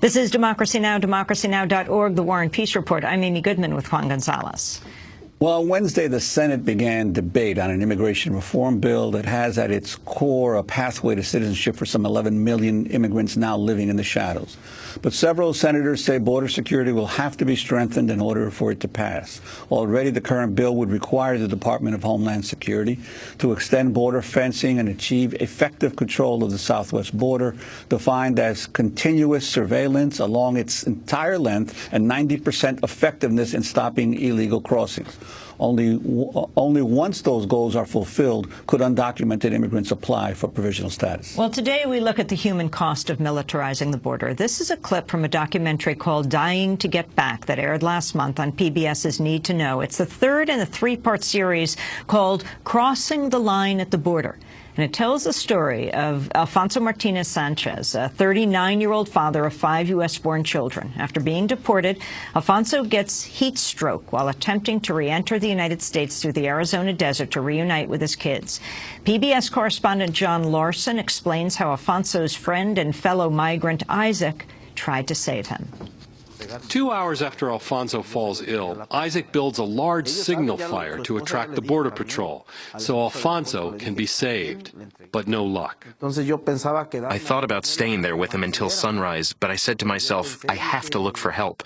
This is Democracy Now!, democracynow.org, the War and Peace Report. I'm Amy Goodman with Juan Gonzalez. Well, Wednesday, the Senate began debate on an immigration reform bill that has at its core a pathway to citizenship for some 11 million immigrants now living in the shadows. But several senators say border security will have to be strengthened in order for it to pass. Already, the current bill would require the Department of Homeland Security to extend border fencing and achieve effective control of the southwest border, defined as continuous surveillance along its entire length and 90% effectiveness in stopping illegal crossings. Only once those goals are fulfilled could undocumented immigrants apply for provisional status. Well, today we look at the human cost of militarizing the border. This is a clip from a documentary called Dying to Get Back that aired last month on PBS's Need to Know. It's the third in a three-part series called Crossing the Line at the Border. And it tells the story of Alfonso Martinez Sanchez, a 39-year-old father of 5 U.S.-born children. After being deported, Alfonso gets heat stroke while attempting to re-enter the United States through the Arizona desert to reunite with his kids. PBS correspondent John Larson explains how Alfonso's friend and fellow migrant Isaac tried to save him. 2 hours after Alfonso falls ill, Isaac builds a large signal fire to attract the Border Patrol so Alfonso can be saved, but no luck. I thought about staying there with him until sunrise, but I said to myself, I have to look for help.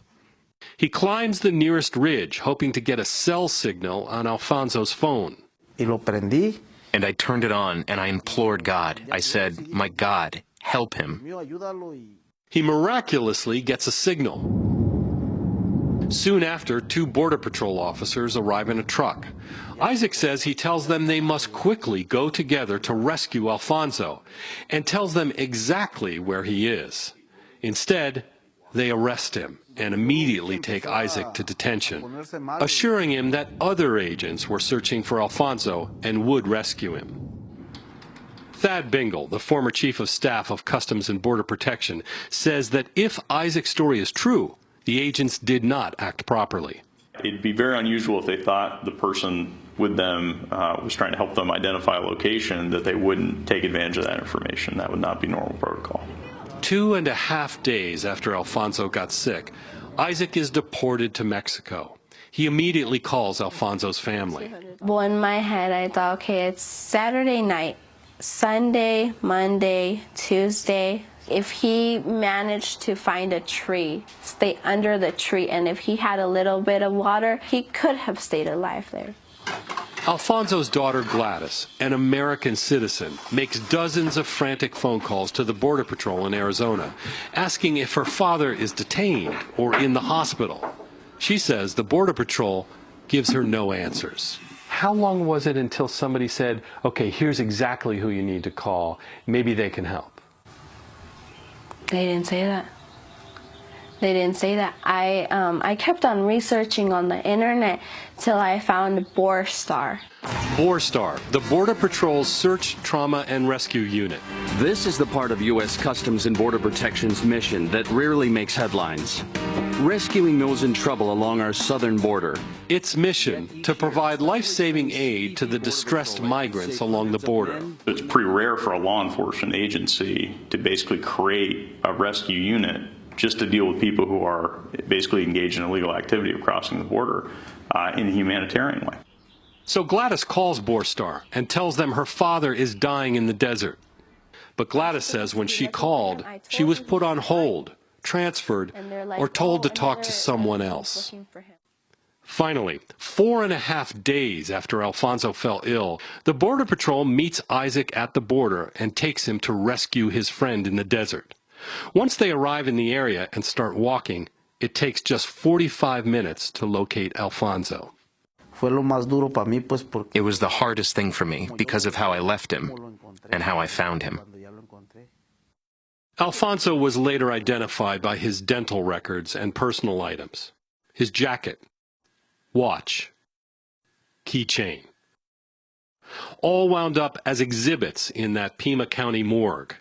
He climbs the nearest ridge, hoping to get a cell signal on Alfonso's phone. And I turned it on, and I implored God. I said, my God, help him. He miraculously gets a signal. Soon after, 2 Border Patrol officers arrive in a truck. Isaac says he tells them they must quickly go together to rescue Alfonso, and tells them exactly where he is. Instead, they arrest him and immediately take Isaac to detention, assuring him that other agents were searching for Alfonso and would rescue him. Thad Bingle, the former chief of staff of Customs and Border Protection, says that if Isaac's story is true, the agents did not act properly. It'd be very unusual if they thought the person with them was trying to help them identify a location, that they wouldn't take advantage of that information. That would not be normal protocol. 2.5 days after Alfonso got sick, Isaac is deported to Mexico. He immediately calls Alfonso's family. Well, in my head, I thought, okay, it's Saturday night, Sunday, Monday, Tuesday. If he managed to find a tree, stay under the tree, and if he had a little bit of water, he could have stayed alive there. Alfonso's daughter Gladys, an American citizen, makes dozens of frantic phone calls to the Border Patrol in Arizona, asking if her father is detained or in the hospital. She says the Border Patrol gives her no answers. How long was it until somebody said, okay, here's exactly who you need to call, maybe they can help? They didn't say that. They didn't say that. I kept on researching on the internet till I found BORSTAR. BORSTAR, the Border Patrol's Search, Trauma, and Rescue Unit. This is the part of U.S. Customs and Border Protection's mission that rarely makes headlines. Rescuing those in trouble along our southern border. Its mission to provide life-saving aid to the distressed migrants along the border. It's pretty rare for a law enforcement agency to basically create a rescue unit just to deal with people who are basically engaged in illegal activity of crossing the border in a humanitarian way. So Gladys calls BORSTAR and tells them her father is dying in the desert. But Gladys says when she called, she was put on hold, transferred, or told to talk to someone else. Finally, 4.5 days after Alfonso fell ill, the Border Patrol meets Isaac at the border and takes him to rescue his friend in the desert. Once they arrive in the area and start walking, it takes just 45 minutes to locate Alfonso. It was the hardest thing for me because of how I left him and how I found him. Alfonso was later identified by his dental records and personal items. His jacket, watch, keychain. All wound up as exhibits in that Pima County morgue.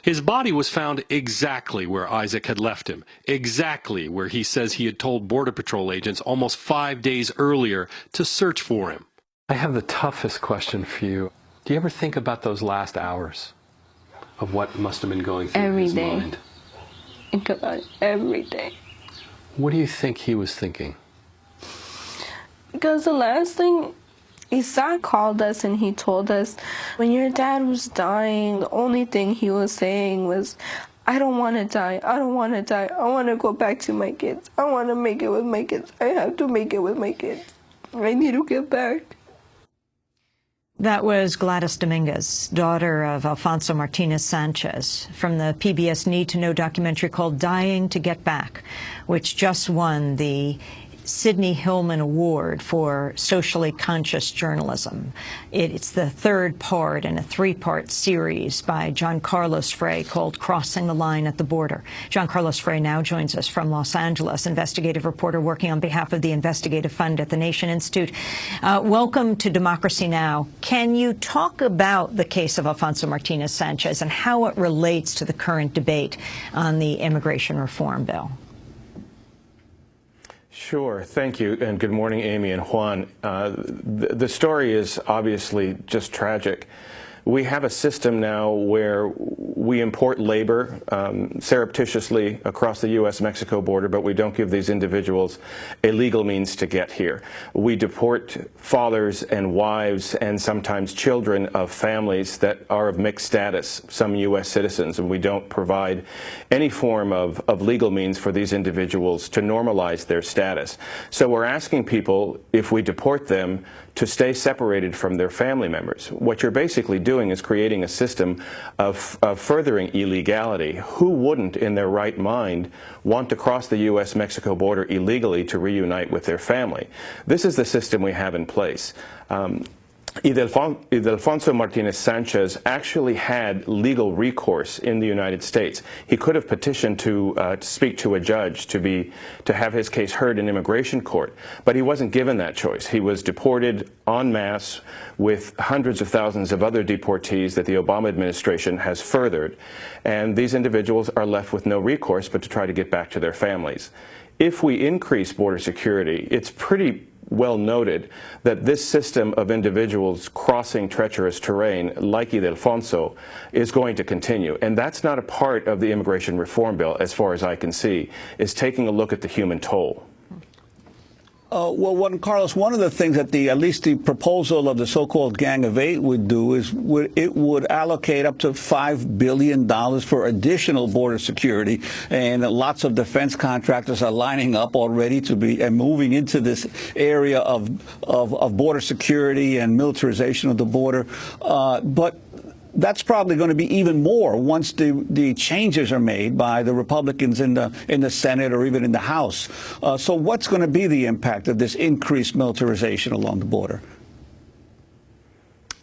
His body was found exactly where Isaac had left him, exactly where he says he had told Border Patrol agents almost 5 days earlier to search for him. I have the toughest question for you. Do you ever think about those last hours of what must have been going through his mind? think about it every day. What do you think he was thinking? Because the last thing, Isaac called us and he told us, when your dad was dying, the only thing he was saying was, I don't want to die. I don't want to die. I want to go back to my kids. I want to make it with my kids. I have to make it with my kids. I need to get back. That was Gladys Dominguez, daughter of Alfonso Martinez Sanchez, from the PBS Need to Know documentary called Dying to Get Back, which just won the Sidney Hillman Award for Socially Conscious Journalism. It's the third part in a three-part series by John Carlos Frey called Crossing the Line at the Border. John Carlos Frey now joins us from Los Angeles, investigative reporter working on behalf of the Investigative Fund at the Nation Institute. Welcome to Democracy Now! Can you talk about the case of Alfonso Martinez Sanchez and how it relates to the current debate on the immigration reform bill? Sure. Thank you. And good morning, Amy and Juan. The story is obviously just tragic. We have a system now where we import labor surreptitiously across the U.S.-Mexico border, but we don't give these individuals a legal means to get here. We deport fathers and wives and sometimes children of families that are of mixed status, some U.S. citizens, and we don't provide any form of legal means for these individuals to normalize their status. So we're asking people, if we deport them, to stay separated from their family members. What you're basically doing is creating a system of furthering illegality. Who wouldn't, in their right mind, want to cross the U.S.-Mexico border illegally to reunite with their family? This is the system we have in place. Ildefonso Martinez Sanchez actually had legal recourse in the United States. He could have petitioned to speak to a judge to have his case heard in immigration court, but he wasn't given that choice. He was deported en masse with hundreds of thousands of other deportees that the Obama administration has furthered, and these individuals are left with no recourse but to try to get back to their families. If we increase border security, it's pretty well noted that this system of individuals crossing treacherous terrain, like Ildefonso, is going to continue. And that's not a part of the immigration reform bill, as far as I can see, is taking a look at the human toll. Well, Carlos, one of the things that at least the proposal of the so-called Gang of Eight would do is it would allocate up to $5 billion for additional border security, and lots of defense contractors are lining up already to be moving into this area of border security and militarization of the border. But that's probably going to be even more once the changes are made by the Republicans in the Senate or even in the House. So what's going to be the impact of this increased militarization along the border?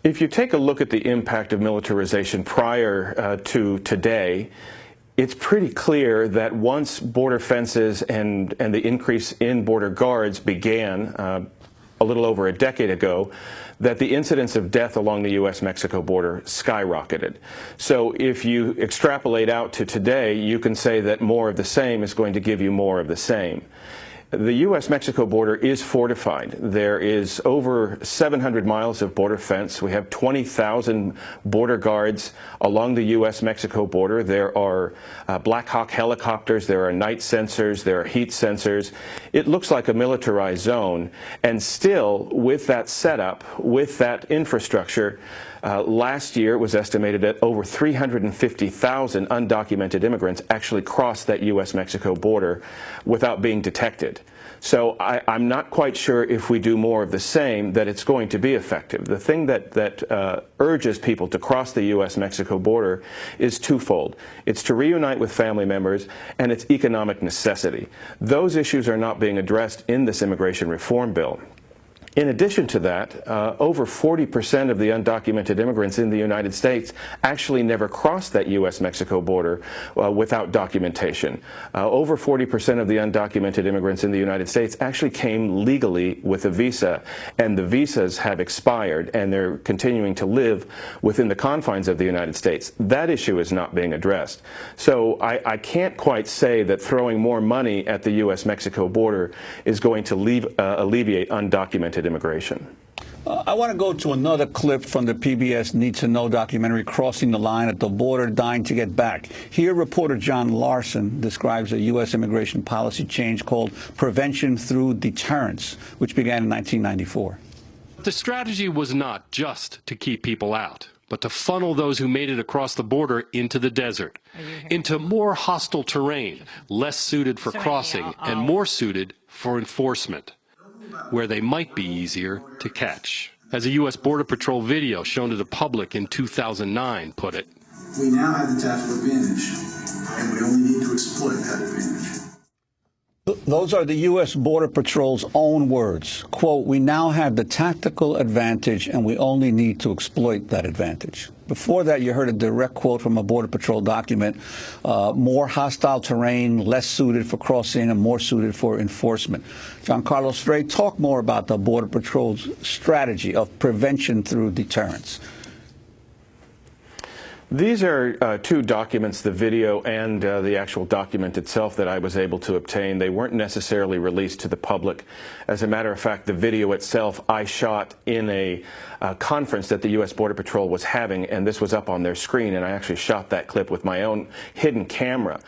If you take a look at the impact of militarization prior to today, it's pretty clear that once border fences and the increase in border guards began a little over a decade ago, that the incidence of death along the U.S.-Mexico border skyrocketed. So if you extrapolate out to today, you can say that more of the same is going to give you more of the same. The U.S.-Mexico border is fortified. There is over 700 miles of border fence. We have 20,000 border guards along the U.S.-Mexico border. There are Black Hawk helicopters. There are night sensors. There are heat sensors. It looks like a militarized zone. And still, with that setup, with that infrastructure, last year it was estimated that over 350,000 undocumented immigrants actually crossed that U.S.-Mexico border without being detected. So I'm not quite sure if we do more of the same that it's going to be effective. The thing that urges people to cross the U.S.-Mexico border is twofold. It's to reunite with family members, and it's economic necessity. Those issues are not being addressed in this immigration reform bill. In addition to that, over 40% of the undocumented immigrants in the United States actually never crossed that U.S.-Mexico border without documentation. Over 40% of the undocumented immigrants in the United States actually came legally with a visa, and the visas have expired, and they're continuing to live within the confines of the United States. That issue is not being addressed. So I can't quite say that throwing more money at the U.S.-Mexico border is going to alleviate undocumented immigration. I want to go to another clip from the PBS Need to Know documentary, Crossing the Line at the Border, Dying to Get Back. Here, reporter John Larson describes a U.S. immigration policy change called Prevention Through Deterrence, which began in 1994. The strategy was not just to keep people out, but to funnel those who made it across the border into the desert, into more hostile terrain, less suited for crossing and more suited for enforcement, where they might be easier to catch. As a U.S. Border Patrol video shown to the public in 2009 put it, we now have the tactical advantage, and we only need to exploit that advantage. Those are the U.S. Border Patrol's own words. Quote, we now have the tactical advantage, and we only need to exploit that advantage. Before that, you heard a direct quote from a Border Patrol document, more hostile terrain, less suited for crossing, and more suited for enforcement. John Carlos Frey, talk more about the Border Patrol's strategy of prevention through deterrence. These are two documents, the video and the actual document itself, that I was able to obtain. They weren't necessarily released to the public. As a matter of fact, the video itself I shot in a conference that the U.S. Border Patrol was having, and this was up on their screen, and I actually shot that clip with my own hidden camera.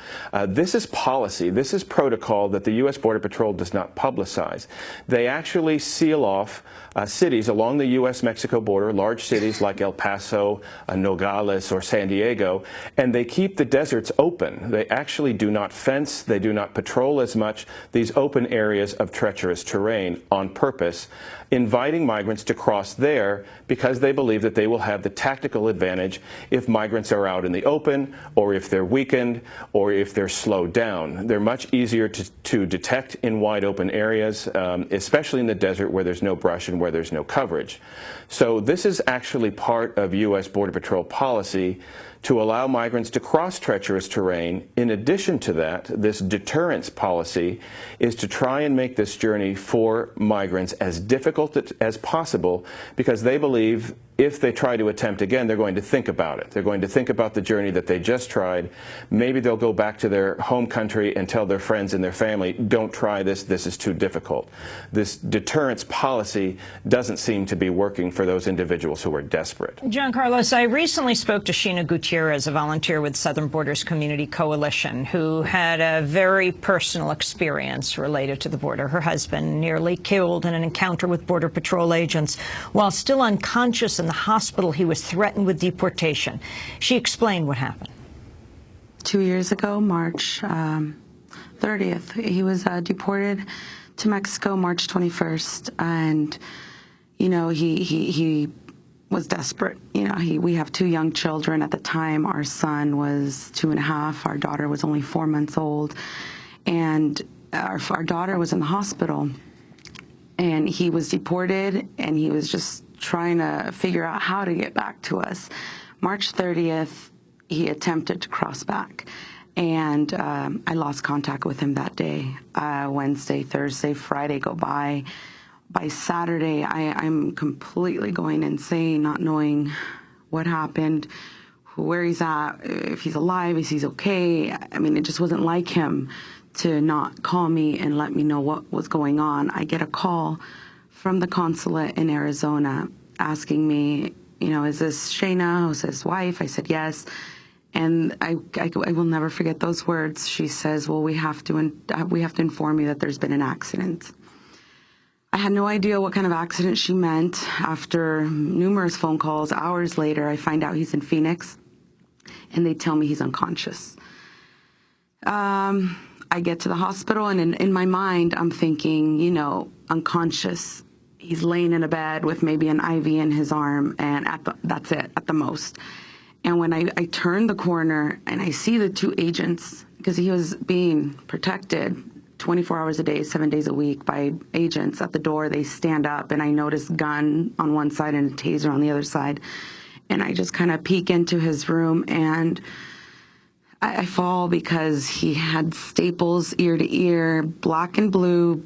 This is policy. This is protocol that the U.S. Border Patrol does not publicize. They actually seal off cities along the U.S.-Mexico border, large cities like El Paso, Nogales, or San Diego, and they keep the deserts open. They actually do not fence, they do not patrol as much these open areas of treacherous terrain on purpose, inviting migrants to cross there because they believe that they will have the tactical advantage if migrants are out in the open, or if they're weakened, or if they're slowed down. They're much easier to detect in wide open areas, especially in the desert where there's no brush and where there's no coverage. So this is actually part of U.S. Border Patrol policy to allow migrants to cross treacherous terrain. In addition to that, this deterrence policy is to try and make this journey for migrants as difficult as possible, because they believe if they try to attempt again, they're going to think about it. They're going to think about the journey that they just tried. Maybe they'll go back to their home country and tell their friends and their family, don't try this, this is too difficult. This deterrence policy doesn't seem to be working for those individuals who are desperate. John Carlos, I recently spoke to Sheena Gutierrez, a volunteer with Southern Borders Community Coalition, who had a very personal experience related to the border. Her husband nearly killed in an encounter with Border Patrol agents. While still unconscious in the hospital, he was threatened with deportation. She explained what happened. 2 years ago, March 30th, he was deported to Mexico March 21st, and you know, he was desperate. You know, we have two young children at the time. Our son was 2.5. Our daughter was only 4 months old, and our daughter was in the hospital, and he was deported, and he was just trying to figure out how to get back to us. March 30th, he attempted to cross back, and I lost contact with him that day. Wednesday, Thursday, Friday go by. By Saturday, I'm completely going insane, not knowing what happened, where he's at, if he's alive, if he's okay. I mean, it just wasn't like him to not call me and let me know what was going on. I get a call from the consulate in Arizona asking me, you know, is this Shayna, who's his wife? I said yes. And I will never forget those words. She says, well, we have to inform you that there's been an accident. I had no idea what kind of accident she meant. After numerous phone calls, hours later, I find out he's in Phoenix, and they tell me he's unconscious. I get to the hospital, and in my mind, I'm thinking, you know, unconscious. He's laying in a bed with maybe an IV in his arm, and that's it, at the most. And when I turn the corner and I see the two agents, because he was being protected 24 hours a day, 7 days a week by agents at the door, they stand up, and I notice gun on one side and a taser on the other side. And I just kind of peek into his room, and I fall because he had staples ear to ear, black and blue,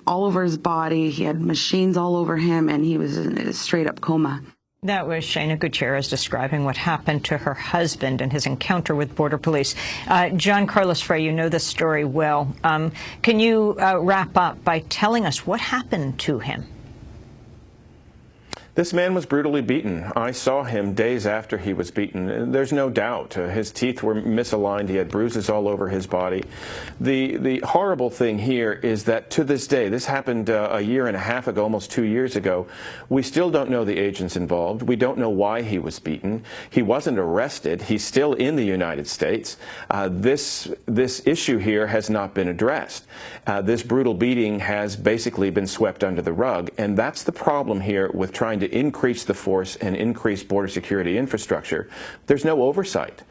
all over his body. He had machines all over him, and he was in a straight-up coma. That was Sheena Gutierrez describing what happened to her husband and his encounter with Border Police. John Carlos Frey, you know this story well. Can you wrap up by telling us what happened to him? This man was brutally beaten. I saw him days after he was beaten. There's no doubt. His teeth were misaligned. He had bruises all over his body. The horrible thing here is that to this day, this happened a year and a half ago, almost 2 years ago, we still don't know the agents involved. We don't know why he was beaten. He wasn't arrested. He's still in the United States. This issue here has not been addressed. This brutal beating has basically been swept under the rug, and that's the problem here with trying to increase the force and increase border security infrastructure. There's no oversight.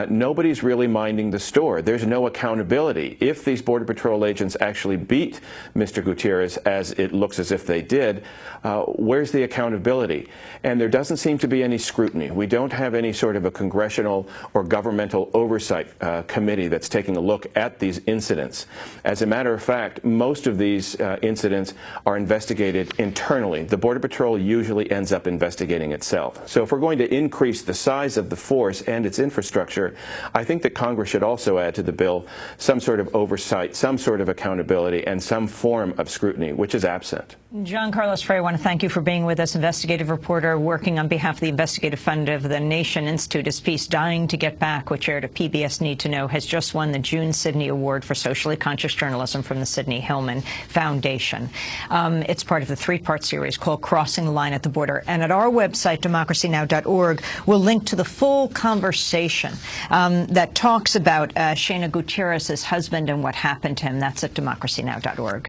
Nobody's really minding the store. There's no accountability. If these Border Patrol agents actually beat Mr. Gutierrez, as it looks as if they did, where's the accountability? And there doesn't seem to be any scrutiny. We don't have any sort of a congressional or governmental oversight committee that's taking a look at these incidents. As a matter of fact, most of these incidents are investigated internally. The Border Patrol usually ends up investigating itself. So if we're going to increase the size of the force and its infrastructure, I think that Congress should also add to the bill some sort of oversight, some sort of accountability, and some form of scrutiny, which is absent. John Carlos Frey, I want to thank you for being with us, investigative reporter working on behalf of the Investigative Fund of the Nation Institute. His piece, Dying to Get Back, which aired at PBS Need to Know, has just won the June Sidney Award for Socially Conscious Journalism from the Sidney Hillman Foundation. It's part of the three-part series called Crossing the Line at the Border. And at our website, democracynow.org, we'll link to the full conversation that talks about Shayna Gutierrez's husband and what happened to him. That's at democracynow.org.